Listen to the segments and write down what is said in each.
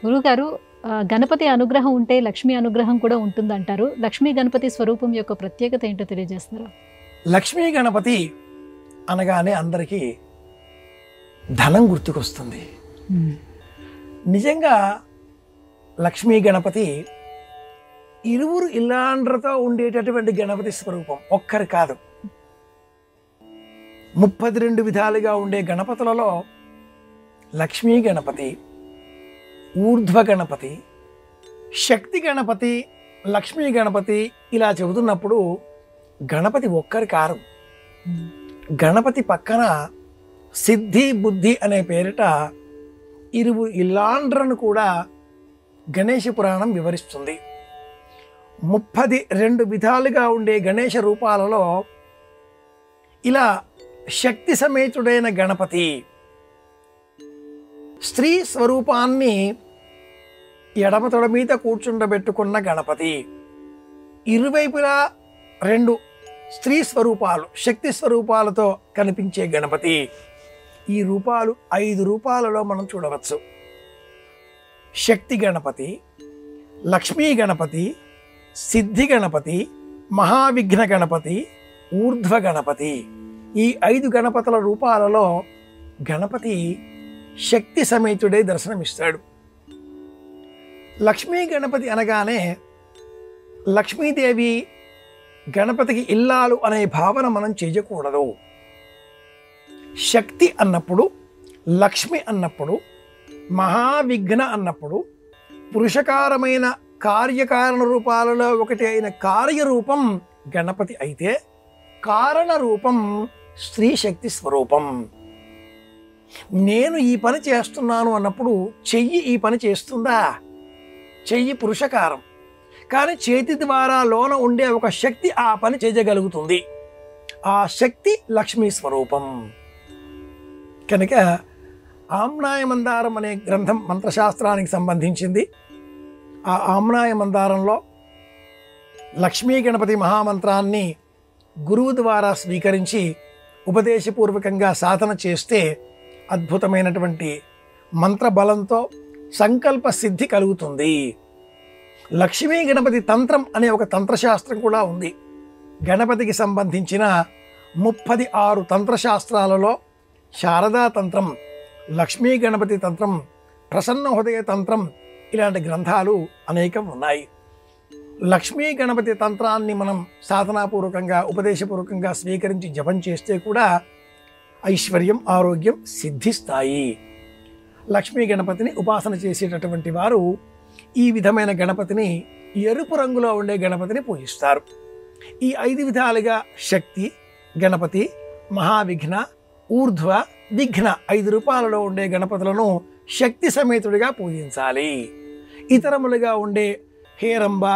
గురువుగారు గణపతి అనుగ్రహం ఉంటే లక్ష్మీ అనుగ్రహం కూడా ఉంటుందంటారు. లక్ష్మీ గణపతి స్వరూపం యొక్క ప్రత్యేకత ఏంటో తెలియజేస్తారా? లక్ష్మీ గణపతి అనగానే అందరికీ ధనం గుర్తుకొస్తుంది. నిజంగా లక్ష్మీ గణపతి ఇరువురు ఇల్లాండ్రతో ఉండేటటువంటి గణపతి స్వరూపం. ఒక్కరు కాదు, 32 విధాలుగా ఉండే గణపతులలో లక్ష్మీ గణపతి, ఊర్ధ్వ గణపతి, శక్తి గణపతి, లక్ష్మీ గణపతి ఇలా చెబుతున్నప్పుడు గణపతి ఒక్కరి కారు. గణపతి పక్కన సిద్ధి బుద్ధి అనే పేరిట ఇరువురు ఇల్లాండ్రను కూడా గణేష పురాణం వివరిస్తుంది. 32 విధాలుగా ఉండే గణేష రూపాలలో ఇలా శక్తి సమేతుడైన గణపతి, స్త్రీ స్వరూపాన్ని ఎడమ తొడ మీద కూర్చుండబెట్టుకున్న గణపతి, ఇరువైపులా 2 స్త్రీ స్వరూపాలు శక్తి స్వరూపాలతో కనిపించే గణపతి. ఈ రూపాలు 5 రూపాలలో మనం చూడవచ్చు. శక్తి గణపతి, లక్ష్మీ గణపతి, సిద్ధి గణపతి, మహావిఘ్న గణపతి, ఊర్ధ్వ గణపతి. ఈ 5 గణపతుల రూపాలలో గణపతి శక్తి సమేతుడై దర్శనమిస్తాడు. లక్ష్మీ గణపతి అనగానే లక్ష్మీదేవి గణపతికి ఇల్లాలు అనే భావన మనం చేయకూడదు. శక్తి అన్నప్పుడు, లక్ష్మి అన్నప్పుడు, మహావిఘ్న అన్నప్పుడు పురుషకారమైన కార్యకారణ రూపాలలో ఒకటి అయిన కార్యరూపం గణపతి అయితే, కారణ రూపం స్త్రీ శక్తి స్వరూపం. నేను ఈ పని చేస్తున్నాను అన్నప్పుడు చెయ్యి ఈ పని చేస్తుందా? చెయ్యి పురుషకారం, కానీ చేతి ద్వారా లోన ఉండే ఒక శక్తి ఆ పని చేయగలుగుతుంది. ఆ శక్తి లక్ష్మీ స్వరూపం. కనుక ఆమ్నాయ మందారం అనే గ్రంథం మంత్రశాస్త్రానికి సంబంధించింది. ఆ ఆమ్నాయ మందారంలో లక్ష్మీ గణపతి మహామంత్రాన్ని గురువు ద్వారా స్వీకరించి ఉపదేశపూర్వకంగా సాధన చేస్తే అద్భుతమైనటువంటి మంత్రబలంతో సంకల్ప సిద్ధి కలుగుతుంది. లక్ష్మీ గణపతి తంత్రం అనే ఒక తంత్రశాస్త్రం కూడా ఉంది. గణపతికి సంబంధించిన 36 తంత్రశాస్త్రాలలో శారదా తంత్రం, లక్ష్మీ గణపతి తంత్రం, ప్రసన్న హృదయ తంత్రం ఇలాంటి గ్రంథాలు అనేకం ఉన్నాయి. లక్ష్మీ గణపతి తంత్రాన్ని మనం సాధనాపూర్వకంగా ఉపదేశపూర్వకంగా స్వీకరించి జపం చేస్తే కూడా ఐశ్వర్యం ఆరోగ్యం సిద్ధిస్తాయి. లక్ష్మీ గణపతిని ఉపాసన చేసేటటువంటి వారు ఈ విధమైన గణపతిని ఎరుపు రంగులో ఉండే గణపతిని పూజిస్తారు. ఈ 5 విధాలుగా శక్తి గణపతి, మహావిఘ్న, ఊర్ధ్వ, విఘ్న 5 రూపాలలో ఉండే గణపతులను శక్తి సమేతుడిగా పూజించాలి. ఇతరములుగా ఉండే హేరంబ,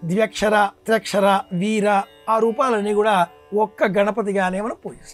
ద్వ్యక్షర, త్రక్షర, వీర ఆ రూపాలన్నీ కూడా ఒక్క గణపతిగానే మనం పూజిస్తాం.